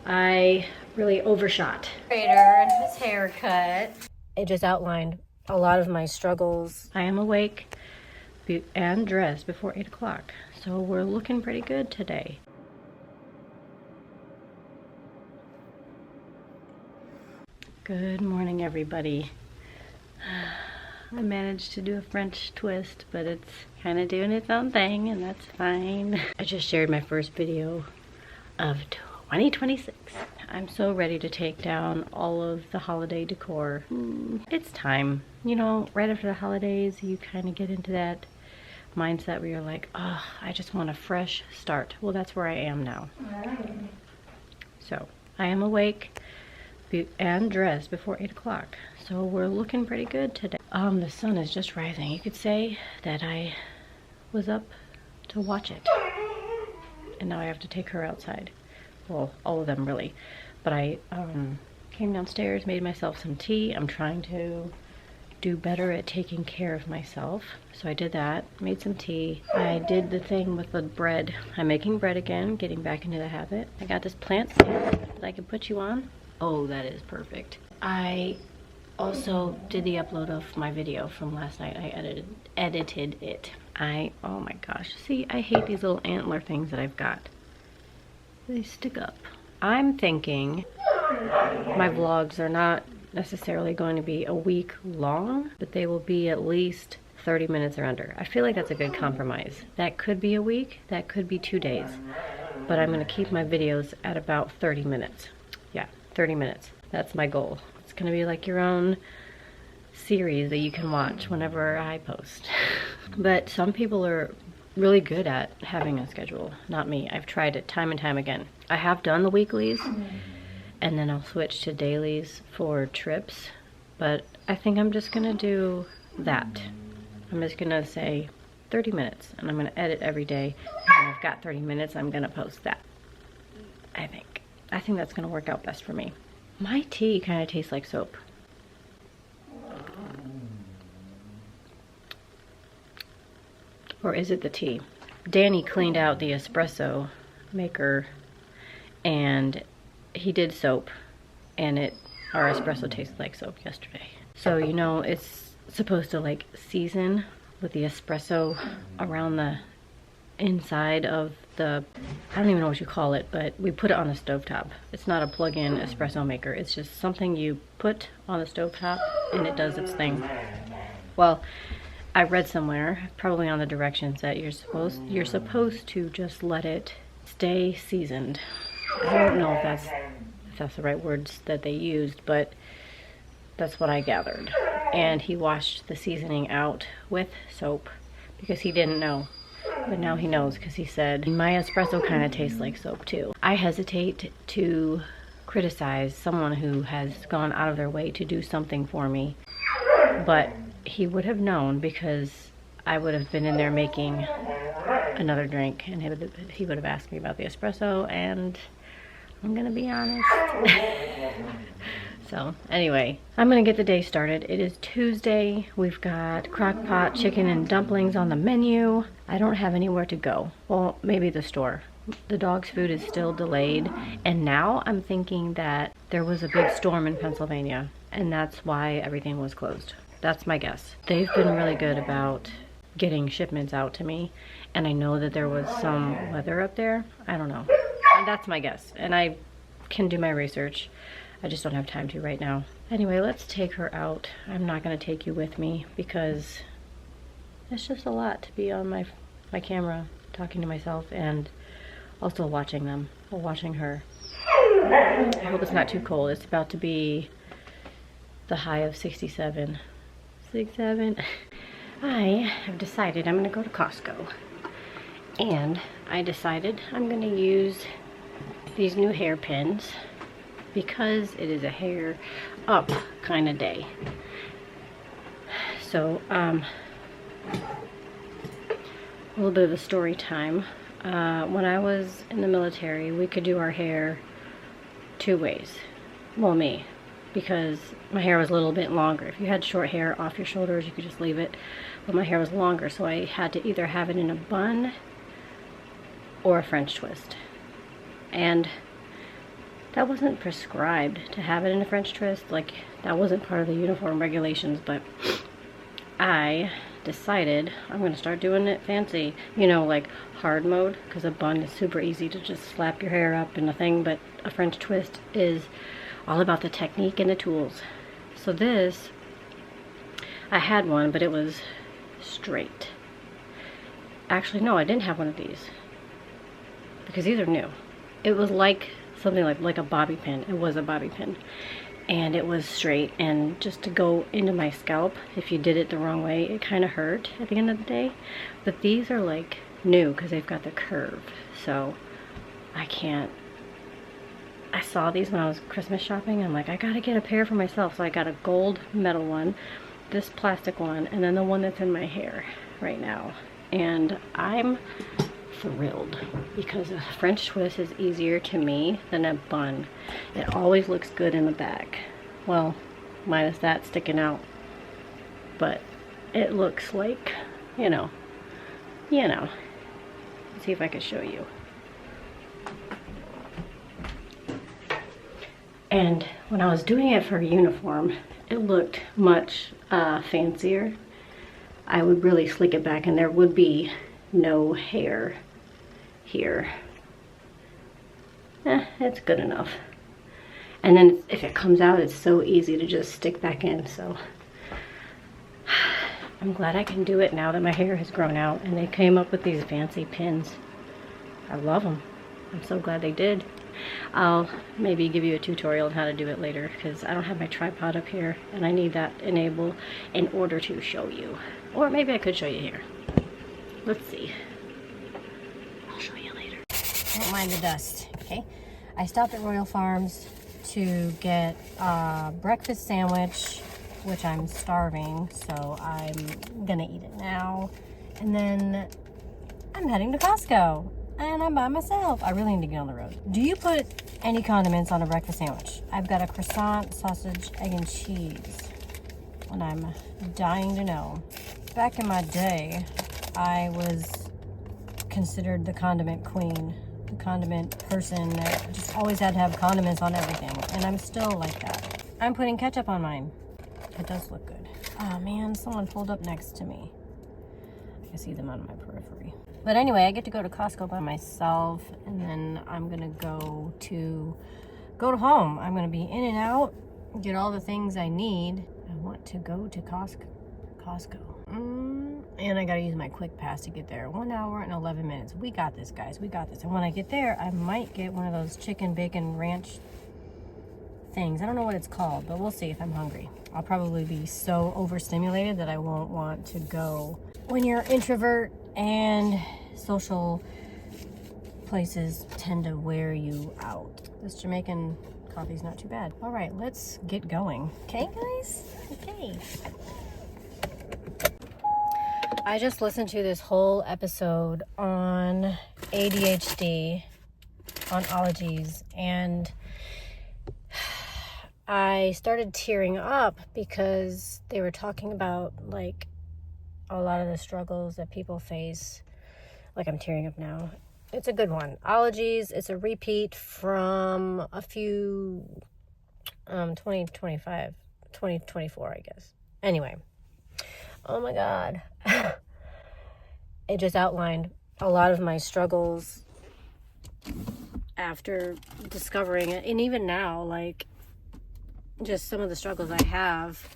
I really overshot. And his haircut. It just outlined a lot of my struggles. I am awake and dressed before 8 o'clock, so we're looking pretty good today. Good morning, everybody. I managed to do a French twist, but it's kind of doing its own thing, and that's fine. I just shared my first video of 2026. I'm so ready to take down all of the holiday decor. It's time. You know, right after the holidays, you kind of get into that mindset where you're like, oh, I just want a fresh start. Well, that's where I am now. So, I am awake and dressed before 8 o'clock. So we're looking pretty good today. The sun is just rising. You could say that I was up to watch it. And now I have to take her outside. Well, all of them really. But I came downstairs, made myself some tea. I'm trying to do better at taking care of myself. So I did that, made some tea. I did the thing with the bread. I'm making bread again, getting back into the habit. I got this plant stand that I can put you on. Oh, that is perfect. I also did the upload of my video from last night. I edited it. Oh my gosh. See, I hate these little antler things that I've got. They stick up. I'm thinking my vlogs are not necessarily going to be a week long, but they will be at least 30 minutes or under. I feel like that's a good compromise. That could be a week, that could be 2 days, but I'm going to keep my videos at about 30 minutes. Yeah, 30 minutes. That's my goal. It's going to be like your own series that you can watch whenever I post. But some people are really good at having a schedule. Not me. I've tried it time and time again. I have done the weeklies, and then I'll switch to dailies for trips, but I think I'm just gonna do that. I'm just gonna say 30 minutes, and I'm gonna edit every day, and when I've got 30 minutes, I'm gonna post that. I think that's gonna work out best for me. My tea kind of tastes like soap. Or is it the tea? Danny cleaned out the espresso maker and he did soap, and our espresso tasted like soap yesterday. So, you know, it's supposed to like season with the espresso around the inside of the, I don't even know what you call it, but we put it on the stovetop. It's not a plug-in espresso maker. It's just something you put on the stovetop and it does its thing. Well, I read somewhere, probably on the directions, that you're supposed to just let it stay seasoned. I don't know if that's the right words that they used, but that's what I gathered. And he washed the seasoning out with soap because he didn't know. But now he knows, because he said, my espresso kind of tastes like soap too. I hesitate to criticize someone who has gone out of their way to do something for me, but he would have known, because I would have been in there making another drink, and he would have asked me about the espresso, and I'm gonna be honest. So anyway, I'm gonna get the day started. It is Tuesday. We've got crock pot chicken and dumplings on the menu. I don't have anywhere to go. Well, maybe the store. The dog's food is still delayed, and now I'm thinking that there was a big storm in Pennsylvania, and that's why everything was closed. That's my guess. They've been really good about getting shipments out to me, and I know that there was some weather up there. I don't know. And that's my guess, and I can do my research. I just don't have time to right now. Anyway, let's take her out. I'm not gonna take you with me because it's just a lot to be on my camera, talking to myself and also watching them, or watching her. I hope it's not too cold. It's about to be the high of 67. 67. I have decided I'm gonna go to Costco, and I decided I'm gonna use these new hairpins because it is a hair up kind of day. So a little bit of a story time. When I was in the military, we could do our hair 2 ways. Well, me, because my hair was a little bit longer. If you had short hair off your shoulders, you could just leave it, but my hair was longer, so I had to either have it in a bun or a French twist. And that wasn't prescribed to have it in a French twist. Like, that wasn't part of the uniform regulations, but I decided I'm going to start doing it fancy. You know, like hard mode, because a bun is super easy to just slap your hair up in a thing, but a French twist is all about the technique and the tools. So this, I had one, but it was straight. Actually, no, I didn't have one of these, because these are new. It was like something like a bobby pin. It was a bobby pin, and it was straight, and just to go into my scalp, if you did it the wrong way, it kind of hurt at the end of the day. But these are like new because they've got the curve, so I saw these when I was Christmas shopping. I'm like, I gotta get a pair for myself, so I got a gold metal one, this plastic one, and then the one that's in my hair right now. And I'm thrilled because a French twist is easier to me than a bun. It always looks good in the back. Well, minus that sticking out. But it looks like, you know. Let's see if I can show you. And when I was doing it for a uniform, it looked much fancier. I would really slick it back and there would be no hair here. It's good enough. And then if it comes out, it's so easy to just stick back in. So I'm glad I can do it now that my hair has grown out, and they came up with these fancy pins. I love them. I'm so glad they did. I'll maybe give you a tutorial on how to do it later, because I don't have my tripod up here and I need that enabled in order to show you. Or maybe I could show you here. Let's see. I'll show you later. Don't mind the dust, okay? I stopped at Royal Farms to get a breakfast sandwich, which I'm starving, so I'm gonna eat it now. And then I'm heading to Costco. And I'm by myself. I really need to get on the road. Do you put any condiments on a breakfast sandwich? I've got a croissant, sausage, egg, and cheese. And I'm dying to know. Back in my day, I was considered the condiment queen. The condiment person that just always had to have condiments on everything. And I'm still like that. I'm putting ketchup on mine. It does look good. Oh man, someone pulled up next to me. I can see them on my periphery. But anyway, I get to go to Costco by myself, and then I'm gonna go to home. I'm gonna be in and out, get all the things I need. I want to go to Costco. And I gotta use my quick pass to get there. 1 hour and 11 minutes. We got this, guys. We got this. And when I get there, I might get one of those chicken bacon ranch things. I don't know what it's called, but we'll see if I'm hungry. I'll probably be so overstimulated that I won't want to go. When you're introvert and social places tend to wear you out. This Jamaican coffee's not too bad. All right, let's get going. Okay, guys? Okay. I just listened to this whole episode on ADHD, on ologies, and I started tearing up because they were talking about, like, a lot of the struggles that people face. Like, I'm tearing up now. It's a good one. Ologies, it's a repeat from a few 2024, I guess. Anyway, oh my god. It just outlined a lot of my struggles after discovering it, and even now, like, just some of the struggles I have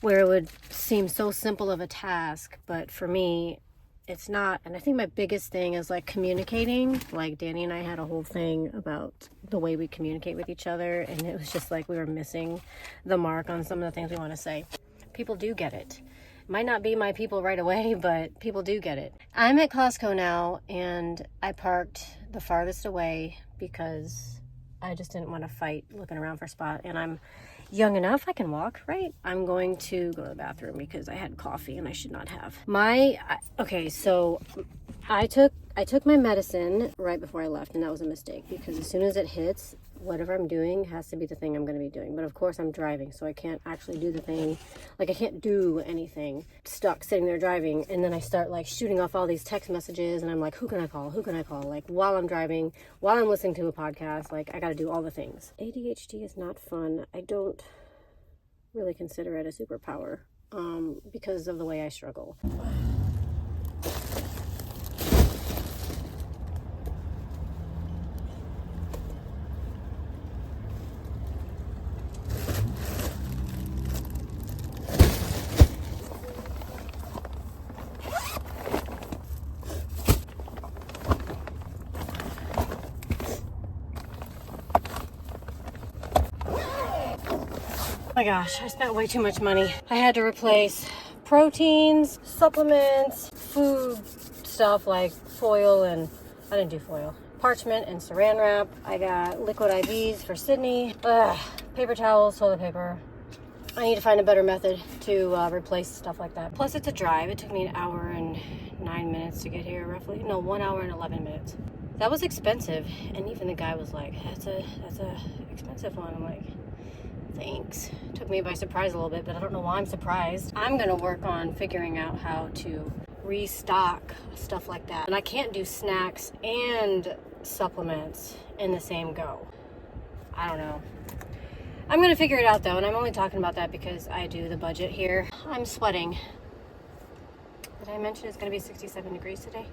where it would seem so simple of a task, but for me, it's not. And I think my biggest thing is, like, communicating. Like, Danny and I had a whole thing about the way we communicate with each other, and it was just like we were missing the mark on some of the things we want to say. People do get it. Might not be my people right away, but people do get it. I'm at Costco now, and I parked the farthest away because I just didn't want to fight looking around for a spot, and I'm young enough I can walk, right? I'm going to go to the bathroom because I had coffee and I should not have. Okay, so I took my medicine right before I left, and that was a mistake because as soon as it hits, whatever I'm doing has to be the thing I'm going to be doing. But of course I'm driving, so I can't actually do the thing. Like I can't do anything stuck sitting there driving, and then I start like shooting off all these text messages, and I'm like, who can I call? Who can I call? Like while I'm driving, while I'm listening to a podcast, like I got to do all the things. ADHD is not fun. I don't really consider it a superpower because of the way I struggle. Oh my gosh, I spent way too much money. I had to replace proteins, supplements, food stuff like foil and, I didn't do foil, parchment and saran wrap. I got liquid IVs for Sydney, paper towels, toilet paper. I need to find a better method to replace stuff like that. Plus it's a drive. It took me 1 hour and 9 minutes to get here roughly. No, 1 hour and 11 minutes. That was expensive. And even the guy was like, that's a expensive one. I'm like, thanks. Took me by surprise a little bit, but I don't know why I'm surprised. I'm gonna work on figuring out how to restock stuff like that. And I can't do snacks and supplements in the same go. I don't know. I'm gonna figure it out though, and I'm only talking about that because I do the budget here. I'm sweating. Did I mention it's gonna be 67 degrees today?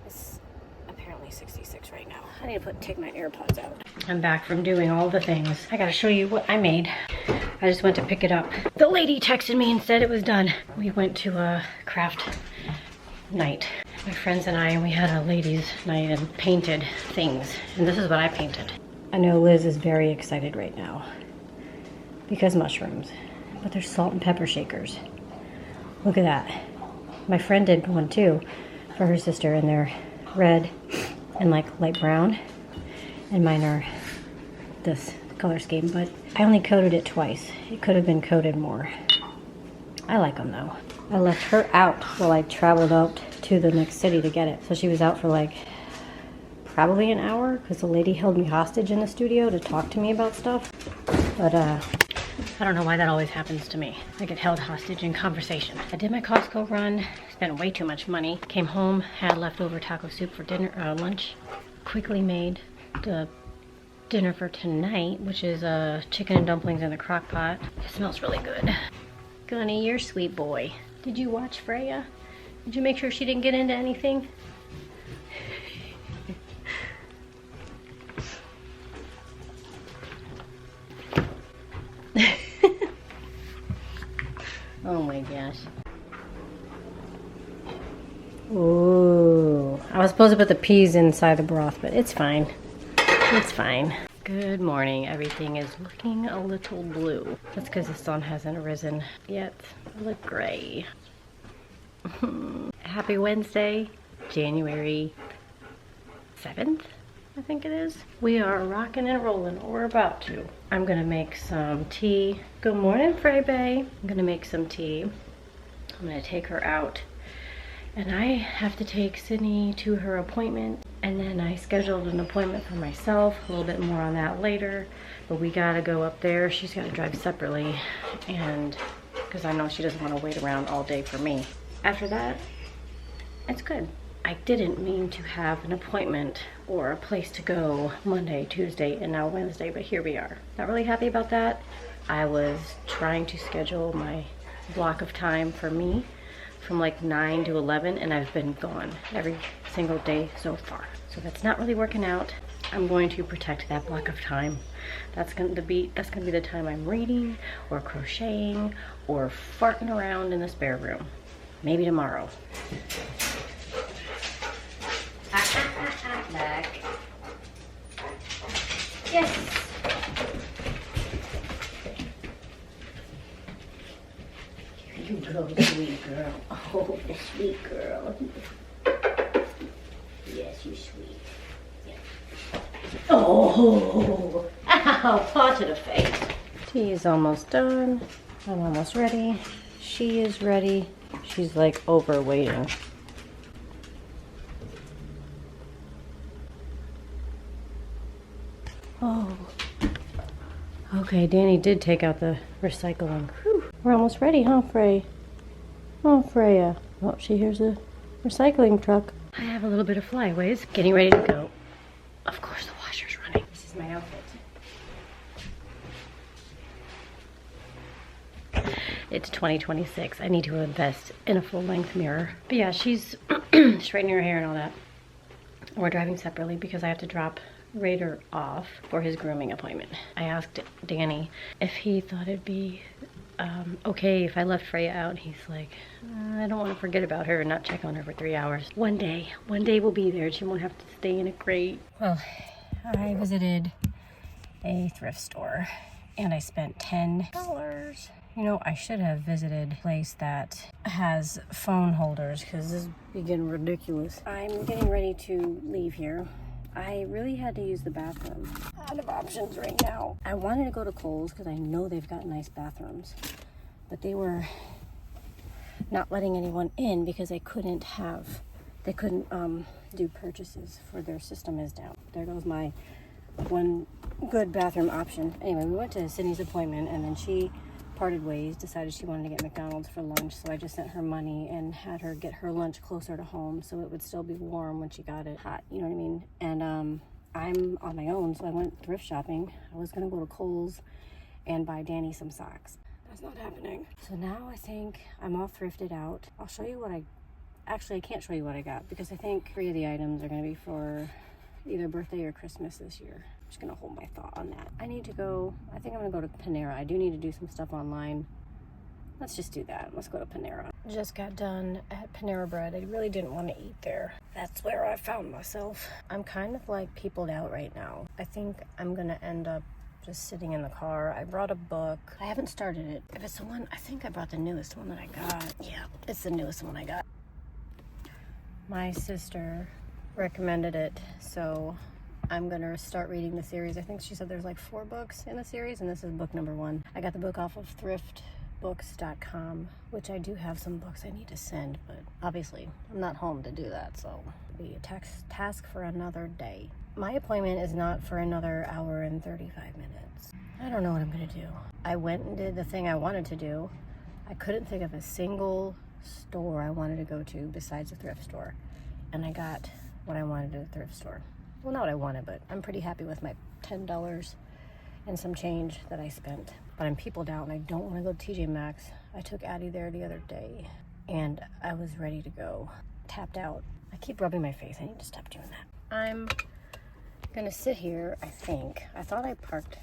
It's apparently 66 right now. I need to take my AirPods out. I'm back from doing all the things. I gotta show you what I made. I just went to pick it up. The lady texted me and said it was done. We went to a craft night. My friends and I, we had a ladies' night and painted things. And this is what I painted. I know Liz is very excited right now because mushrooms, but there's salt and pepper shakers. Look at that. My friend did one too for her sister, and they're red and like light brown, and mine are this color scheme, but I only coated it twice. It could have been coated more. I like them though. I left her out while I traveled out to the next city to get it. So she was out for like probably an hour because the lady held me hostage in the studio to talk to me about stuff. But I don't know why that always happens to me. I get held hostage in conversation. I did my Costco run, spent way too much money. Came home, had leftover taco soup for dinner, lunch. Quickly made the dinner for tonight, which is chicken and dumplings in the crock pot. It smells really good. Gunny, you're a sweet boy. Did you watch Freya? Did you make sure she didn't get into anything? Oh my gosh. Ooh. I was supposed to put the peas inside the broth, but it's fine. It's fine. Good morning. Everything is looking a little blue. That's because the sun hasn't risen yet. I look gray. Happy Wednesday, January 7th, I think it is. We are rocking and rolling, or we're about to. I'm gonna make some tea. Good morning, Frey Bay. I'm gonna make some tea. I'm gonna take her out. And I have to take Sydney to her appointment. And then I scheduled an appointment for myself. A little bit more on that later. But we gotta go up there. She's gotta drive separately. And because I know she doesn't want to wait around all day for me. After that, it's good. I didn't mean to have an appointment or a place to go Monday, Tuesday, and now Wednesday, but here we are. Not really happy about that. I was trying to schedule my block of time for me from like 9 to 11, and I've been gone every single day so far. So that's not really working out. I'm going to protect that block of time. That's gonna be the time I'm reading or crocheting or farting around in the spare room. Maybe tomorrow. Back. Yes. Here you go, sweet girl. Oh, the sweet girl. Yes, you sweet. Yeah. Oh, ow, paw to the face. Tea is almost done. I'm almost ready. She is ready. She's like over waiting. Oh, Okay, Danny did take out the recycling. Whew. We're almost ready, huh, Frey? Oh, Freya. Oh, she hears a recycling truck. I have a little bit of flyaways. Getting ready to go. Of course, the washer's running. This is my outfit. It's 2026. I need to invest in a full-length mirror. But yeah, she's straightening her hair and all that. We're driving separately because I have to drop Raider off for his grooming appointment. I asked Danny if he thought it'd be okay if I left Freya out. He's like, I don't want to forget about her and not check on her for 3 hours. One day we'll be there. She won't have to stay in a crate. Well, I visited a thrift store and I spent $10. You know, I should have visited a place that has phone holders because this is getting ridiculous. I'm getting ready to leave here. I really had to use the bathroom. Out of options right now. I wanted to go to Kohl's because I know they've got nice bathrooms, but they were not letting anyone in because they couldn't do purchases for their system is down. There goes my one good bathroom option. Anyway, we went to Sydney's appointment and then she parted ways, decided she wanted to get McDonald's for lunch, so I just sent her money and had her get her lunch closer to home so it would still be warm when she got it hot, you know what I mean? And I'm on my own, so I went thrift shopping. I was gonna go to Kohl's and buy Danny some socks. That's not happening. So now I think I'm all thrifted out. I'll show you what actually I can't show you what I got because I think 3 of the items are gonna be for either birthday or Christmas this year. I'm just gonna hold my thought on that. I think I'm gonna go to Panera. I do need to do some stuff online. Let's just do that. Let's go to Panera. Just got done at Panera Bread. I really didn't want to eat there. That's where I found myself. I'm kind of like peopled out right now. I think I'm gonna end up just sitting in the car. I brought a book. I haven't started it. If it's the one, I think I brought the newest one that I got. Yeah, it's the newest one I got. My sister recommended it, so I'm gonna start reading the series. I think she said there's like 4 books in the series, and this is book number 1. I got the book off of thriftbooks.com, which I do have some books I need to send, but obviously I'm not home to do that, so it'll be a task for another day. My appointment is not for another hour and 35 minutes. I don't know what I'm gonna do. I went and did the thing I wanted to do. I couldn't think of a single store I wanted to go to besides a thrift store, and I got what I wanted at a thrift store. Well, not what I wanted, but I'm pretty happy with my $10 and some change that I spent. But I'm peopled out and I don't want to go to TJ Maxx. I took Addie there the other day and I was ready to go. Tapped out. I keep rubbing my face. I need to stop doing that. I'm gonna sit here, I think. I thought I parked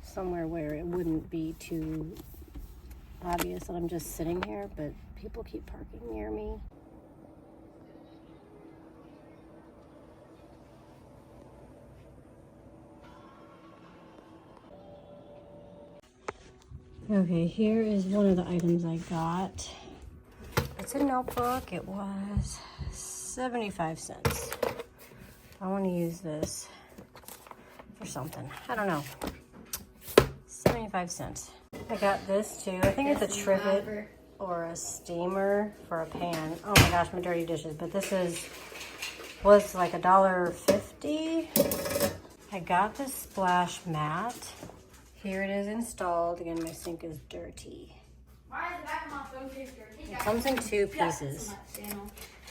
somewhere where it wouldn't be too obvious that I'm just sitting here, but people keep parking near me. Okay, here is one of the items I got. It's a notebook. It was 75 cents. I want to use this for something. I don't know. 75 cents. I got this too. I think it's a trivet or a steamer for a pan. Oh my gosh, my dirty dishes. But this was like $1.50. I got this splash mat. Here it is installed. Again, my sink is dirty. Why is the back of my phone case dirty? It comes in 2 pieces.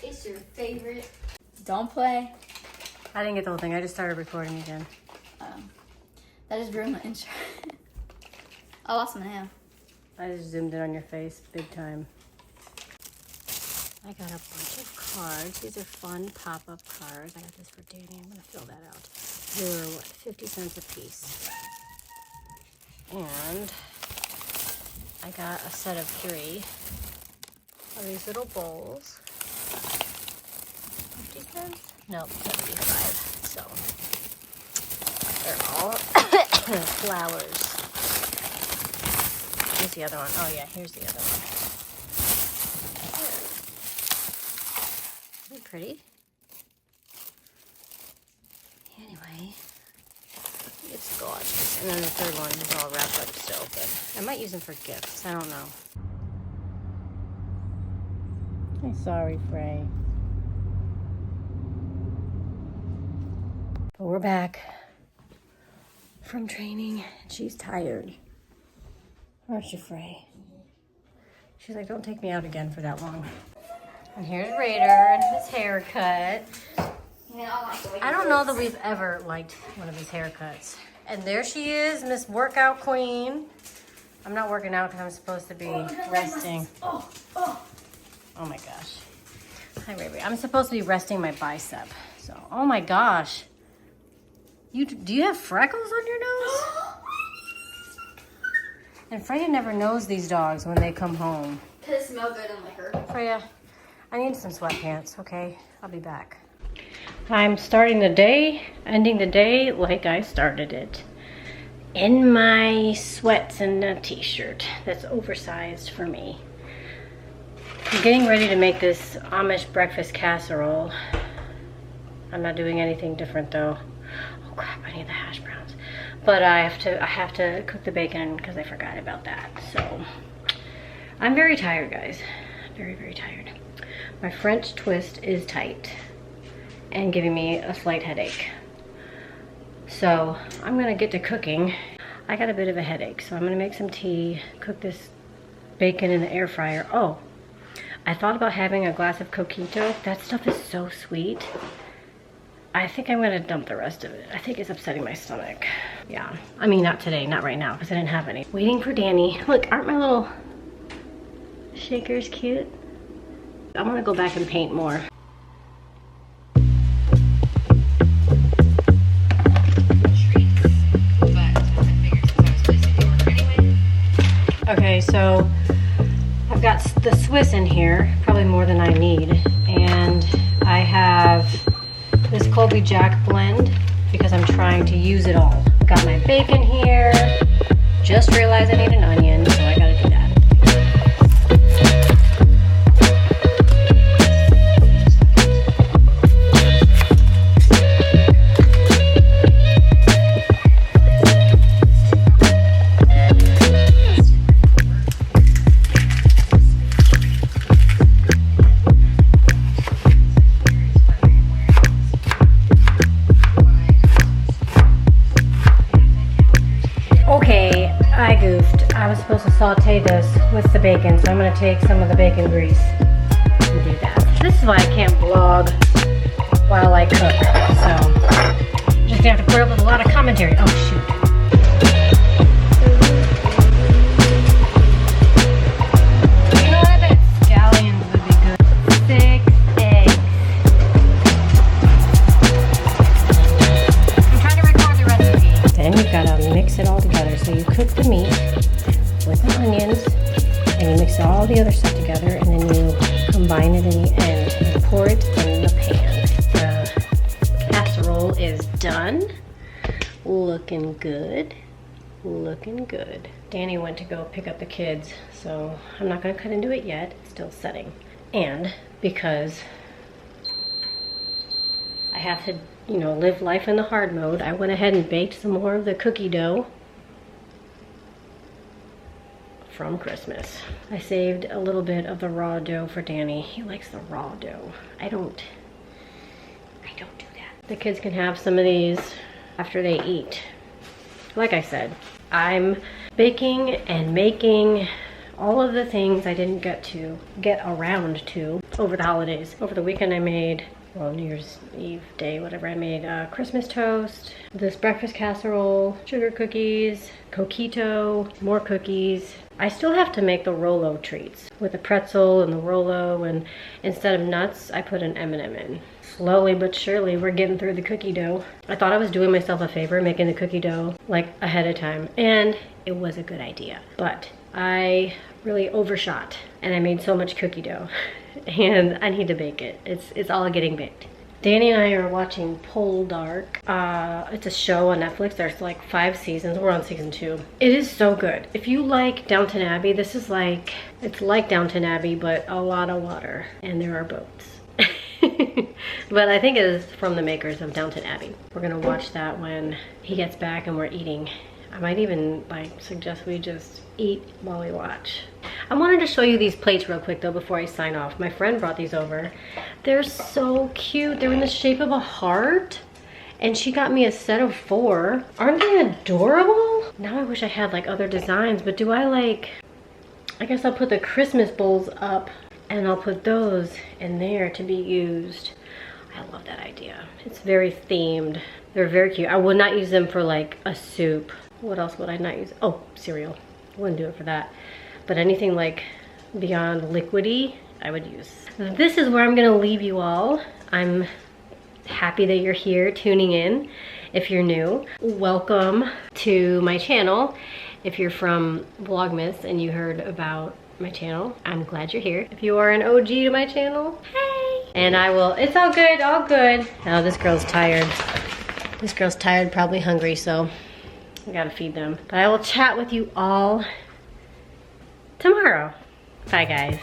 It's your favorite. Don't play. I didn't get the whole thing. I just started recording again. That just ruined my intro. I lost my hand. I just zoomed in on your face big time. I got a bunch of cards. These are fun pop-up cards. I got this for Danny. I'm going to fill that out. They were, 50 cents a piece. And I got a set of 3 of these little bowls. 50 cents? Nope, 75. So they're all flowers. Here's the other one. Oh yeah, here's the other one. Isn't it pretty? Anyway. It's gorgeous. And then the third one is all wrapped up still, but I might use them for gifts. I don't know. I'm sorry, Frey. But we're back. from training and she's tired. Aren't you, Frey? She's like, don't take me out again for that long. And here's Raider and his haircut. I don't know that we've ever liked one of his haircuts. And there she is, Miss Workout Queen. I'm not working out because I'm supposed to be resting. Oh my gosh. Hi, baby. I'm supposed to be resting my bicep. So, oh my gosh. Do you have freckles on your nose? And Freya never knows these dogs when they come home. Because it smells good in liquor. Freya, I need some sweatpants, okay? I'll be back. I'm starting the day, ending the day like I started it. In my sweats and a t-shirt that's oversized for me. I'm getting ready to make this Amish breakfast casserole. I'm not doing anything different though. Oh crap, I need the hash browns. But I have to cook the bacon because I forgot about that. So I'm very tired, guys. Very, very tired. My French twist is tight and giving me a slight headache. So I'm gonna get to cooking. I got a bit of a headache, so I'm gonna make some tea, cook this bacon in the air fryer. Oh, I thought about having a glass of coquito. That stuff is so sweet. I think I'm gonna dump the rest of it. I think it's upsetting my stomach. Yeah, I mean, not today, not right now, because I didn't have any. Waiting for Danny. Look, aren't my little shakers cute? I wanna go back and paint more. Okay, so I've got the Swiss in here, probably more than I need. And I have this Colby Jack blend because I'm trying to use it all. Got my bacon here. Just realized I need an onion, so I gotta do that. I was supposed to saute this with the bacon, so I'm going to take some of the bacon grease and do that. This is why I can't vlog while I cook, so I'm just going to have to put up with a lot of commentary. Oh, shoot. You know what, I bet scallions would be good. 6 eggs. I'm trying to record the recipe. Then you've got to mix it all together. So you cook the meat with the onions, and you mix all the other stuff together, and then you combine it in the end and pour it in the pan. The casserole is done. Looking good. Looking good. Danny went to go pick up the kids, so I'm not going to cut into it yet. It's still setting. And because I have to, you know, live life in the hard mode, I went ahead and baked some more of the cookie dough from Christmas. I saved a little bit of the raw dough for Danny. He likes the raw dough. I don't do that. The kids can have some of these after they eat. Like I said, I'm baking and making all of the things I didn't get around to over the holidays. Over the weekend I made, well, New Year's Eve day, whatever, I made Christmas toast, this breakfast casserole, sugar cookies, coquito, more cookies. I still have to make the Rolo treats with the pretzel and the Rolo, and instead of nuts, I put an M&M in. Slowly but surely, we're getting through the cookie dough. I thought I was doing myself a favor making the cookie dough like ahead of time, and it was a good idea. But I really overshot, and I made so much cookie dough, and I need to bake it. It's all getting baked. Danny and I are watching Poldark. It's a show on Netflix. There's like 5 seasons. We're on season 2. It is so good. If you like Downton Abbey, this is like, it's like Downton Abbey, but a lot of water, and there are boats. But I think it is from the makers of Downton Abbey. We're gonna watch that when he gets back and we're eating. I might even like suggest we just eat while we watch. I wanted to show you these plates real quick though before I sign off. My friend brought these over. They're so cute. They're in the shape of a heart, And she got me a set of 4. Aren't they adorable? Now I wish I had like other designs, but do I like, I guess I'll put the Christmas bowls up and I'll put those in there to be used. I love that idea. It's very themed. They're very cute. I would not use them for like a soup. What else would I not use? Oh, cereal. I wouldn't do it for that. But anything like beyond liquidy, I would use. This is where I'm gonna leave you all. I'm happy that you're here tuning in. If you're new, welcome to my channel. If you're from Vlogmas and you heard about my channel, I'm glad you're here. If you are an OG to my channel, hey! And I will, it's all good, all good. Oh, this girl's tired. This girl's tired, probably hungry, so I gotta feed them. But I will chat with you all tomorrow. Bye, guys.